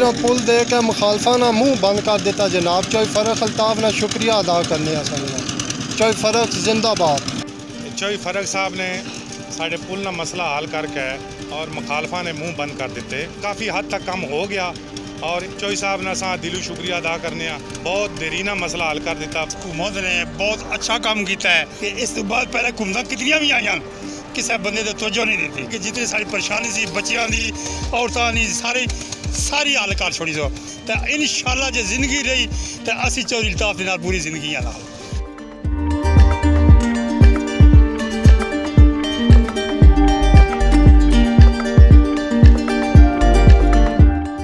ना पुल दे के मुखालफा ना मुँह बंद कर दिता जनाब। चोई फ़र्क अल्ताफ़ ना शुक्रिया अदा करने चोई फ़र्क जिंदाबाद। चोई फ़र्क साहब ने साढ़े पुल ना मसला हल करके और मुखालफा ने मुँह बंद कर दिते, काफ़ी हद तक कम हो गया। और चोई साहब ने सा दिलो शुक्रिया अदा करने बहुत देरीना मसला हल कर दिता। हुकूमत ने बहुत अच्छा काम किया है कि इस तो बाद पहले हुकूमत कितनियां भी आईयां किसी बंदे ने तवज्जो नहीं देती कि जितनी सारी परेशानी सी बच्चियां दी औरतां दी सारी हल कर छोड़ी सो। तो इंशाअल्लाह जो जिंदगी रही तो असी चौधरी अल्ताफ दे नाल पूरी जिंदगी नाल।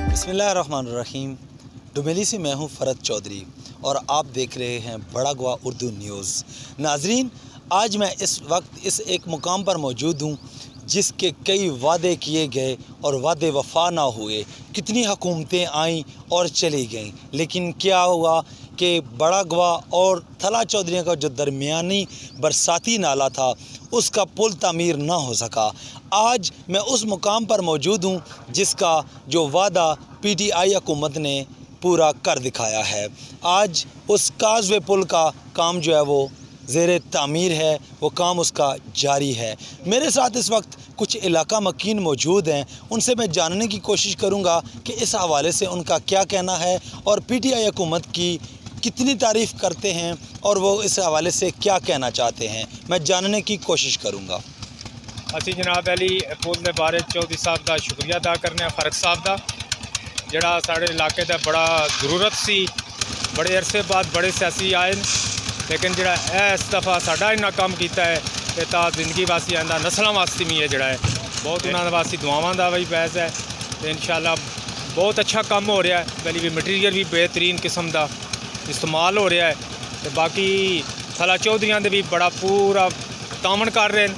बिस्मिल्लाहिर्रहमानिर्रहीम। डुमेली से मैं हूं फ़रत चौधरी और आप देख रहे हैं बड़ा गवा उर्दू न्यूज़। नाजरीन, आज मैं इस वक्त इस एक मुकाम पर मौजूद हूं जिसके कई वादे किए गए और वादे वफा ना हुए। कितनी हुकूमतें आईं और चली गईं, लेकिन क्या हुआ कि बड़ा गवा और थला चौधरी का जो दरमियानी बरसाती नाला था उसका पुल तामीर ना हो सका। आज मैं उस मुकाम पर मौजूद हूँ जिसका जो वादा PTI हुकूमत ने पूरा कर दिखाया है। आज उस काज़वे पुल का काम जो है वो ज़ेरे तामीर है, वो काम उसका जारी है। मेरे साथ इस वक्त कुछ इलाका मकीन मौजूद हैं, उनसे मैं जानने की कोशिश करूँगा कि इस हवाले से उनका क्या कहना है और PTI हुकूमत की कितनी तारीफ़ करते हैं और वो इस हवाले से क्या कहना चाहते हैं, मैं जानने की कोशिश करूँगा। असी जनाब अली पुल के बारे चौधरी साहब का शुक्रिया अदा करने फ़र्क साहब का जड़ा साढ़े इलाके का बड़ा जरूरत सी। बड़े अरसे बाद बड़े सियासी आए लेकिन जड़ा इस दफ़ा साडा इन्ना काम किया है कि ता जिंदगी वास्ते आंदा नस्लों वास्ते भी है जड़ा है बहुत उन्होंने वास्ते दुआवां दा भी बैस है। तो इंशाअल्लाह बहुत अच्छा काम हो रहा है। पहले भी मटीरियल भी बेहतरीन किस्म का इस्तेमाल हो रहा है। तो बाकी थला चौधरियां दे भी बड़ा पूरा तामन कर रहे हैं।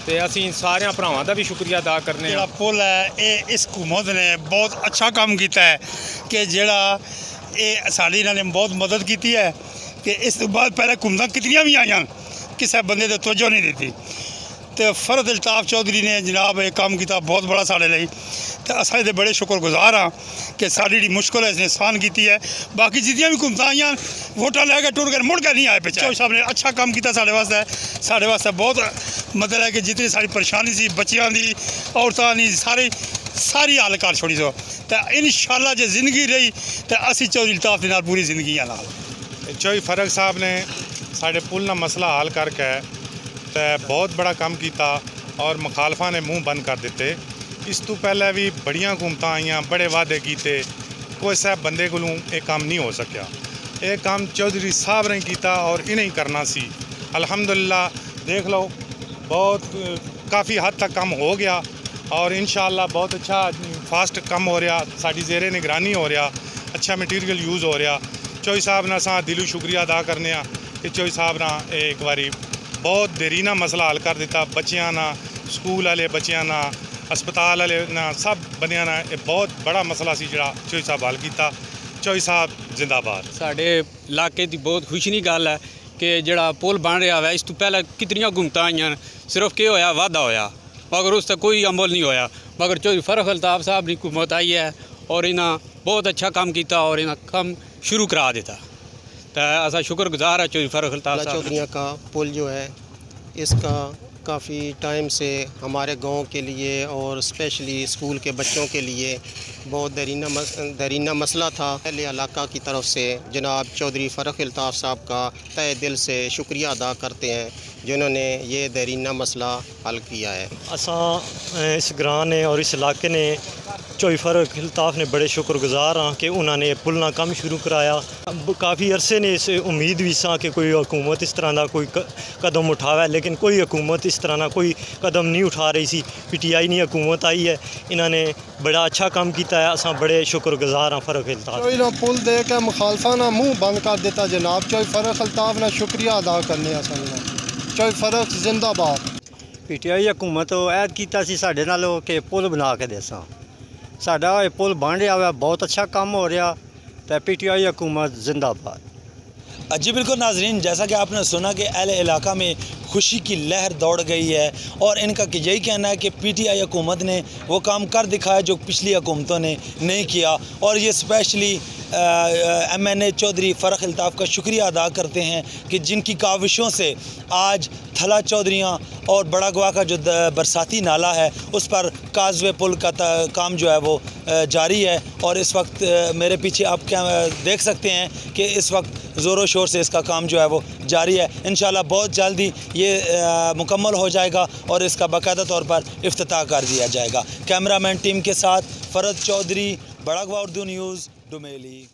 तो असी सारे भरावां का भी शुक्रिया अदा करने। जो पुल है ये इस हुकूमत ने बहुत अच्छा काम किया है कि जड़ा ये साड़ी इन्होंने बहुत मदद की है कि इस तो बाद पहले हुकूमत कितनियां भी आईयां किसी बंदे ने तवज्जो नहीं देती। तो फ़रत अल्ताफ चौधरी ने जनाब एक काम किया बहुत बड़ा साढ़े लिए। तो अस बड़े शुक्रगुजार हाँ कि साड़ी जी मुश्किल है इसने आसान की है। बाकी जितनी भी हुकूमत आईयां वोटा लैके टुर कर मुड़ के नहीं आए पे। चौधरी साहब ने अच्छा काम किया साढ़े वास्ते बहुत मतलब है कि जितनी सारी परेशानी सी बच्चियां दी औरतां दी सारी हल कर छोड़ी सो। तो इंशाअल्लाह जो जिंदगी रही तो असी चौधरी अल्ताफ दे नाल पूरी जिंदगी नाल। चोई फ़र्क साहब ने साढ़े पुल ना मसला हल करके तो बहुत बड़ा काम किया और मुखालफा ने मुँह बंद कर दिते। इस तो पहले भी बड़ियां हुकूमत आईयां बड़े वादे किए, कोई साहब बंदे को यह काम नहीं हो सकिया। ये काम चौधरी साहब ने किया और इन्हें ही करना सी। अल्हम्दुलिल्लाह देख लो बहुत काफ़ी हद तक कम हो गया और इंशाअल्लाह बहुत अच्छा फास्ट कम हो रहा, साड़ी ज़ेरे निगरानी हो रहा, अच्छा मटीरियल यूज़ हो रहा। चौधरी साहब ने सा दिलो शुक्रिया अदा करने कि चौधरी साहब ने एक बारी बहुत देरीना मसला हल कर दिता। बच्चियां ना स्कूल वाले बच्चियां ना अस्पताल वाले ना सब बंदियां ना ये बहुत बड़ा मसला सी जड़ा चौधरी साहब हल किया। चौधरी साहब जिंदाबाद। साढ़े इलाके की बहुत खुशी की गल है कि जड़ा पुल बन रहा है। इस तो पहले कितनी हुकूमत आईयां सिर्फ क्या होया वादा होया मगर उस तक कोई अमल नहीं होया। मगर चौधरी फ़र्क अल्ताफ साहब की हुकूमत आई है और इन्हें बहुत अच्छा काम किया और इन्हें काम शुरू करा दिता। तो ऐसा शुक्रगुजार है चौधरी फ़र्क अल्ताफ साहब। चौधरी का पुल जो है इसका काफ़ी टाइम से हमारे गांव के लिए और स्पेशली स्कूल के बच्चों के लिए बहुत दरीना मसला था। पहले इलाका की तरफ से जनाब चौधरी फ़र्क अल्ताफ साहब का तहे दिल से शुक्रिया अदा करते हैं जिन्होंने ये दरीना मसला हल किया है। असा इस ग्रां ने और इस इलाके ने चौधरी फ़र्क अल्ताफ ने बड़े शुक्रगुजार हाँ कि उन्होंने पुल ना काम शुरू कराया। काफ़ी अरसे ने इस उम्मीद भी सा कि कोई हुकूमत इस तरह का कोई कदम उठावे, लेकिन कोई हुकूमत इस तरह का कोई कदम नहीं उठा रही सी। PTI नहीं हुकूमत आई है, इन्होंने बड़ा अच्छा काम किया है। असा बड़े शुक्रगुजार हाँ फ़र्क अल्ताफ। चोई ना पुल दे के मुखालफा ना मुँह बंद कर दिता जनाब। चोई फ़र्क अल्ताफ ना शुक्रिया अदा करने चोई फ़र्क जिंदाबाद। PTI हुकूमत ऐद किया सी साढ़े नाल कि पुल बना के देसा। साडा पुल बन रहा है, बहुत अच्छा काम हो रहा। तो PTI हुकूमत जिंदाबाद। जी बिल्कुल नाजरीन, जैसा कि आपने सुना कि अहले इलाका में खुशी की लहर दौड़ गई है और इनका यही कहना है कि पीटीआई हुकूमत ने वो काम कर दिखाया जो पिछली हुकूमतों ने नहीं किया। और ये स्पेशली MNA चौधरी फ़रख अल्ताफ़ का शुक्रिया अदा करते हैं कि जिनकी काविशों से आज थला चौधरियाँ और बड़ा गवा का जो बरसाती नाला है उस पर काजवे पुल का काम जो है वो जारी है। और इस वक्त मेरे पीछे आप क्या देख सकते हैं कि इस वक्त ज़ोरों शोर से इसका काम जो है वो जारी है। इंशाल्लाह बहुत जल्दी ये मुकम्मल हो जाएगा और इसका बाकायदा तौर पर इफ्तिताह कर दिया जाएगा। कैमरामैन टीम के साथ फ़रद चौधरी, बड़ा गवा उर्दू न्यूज़, डुमेली।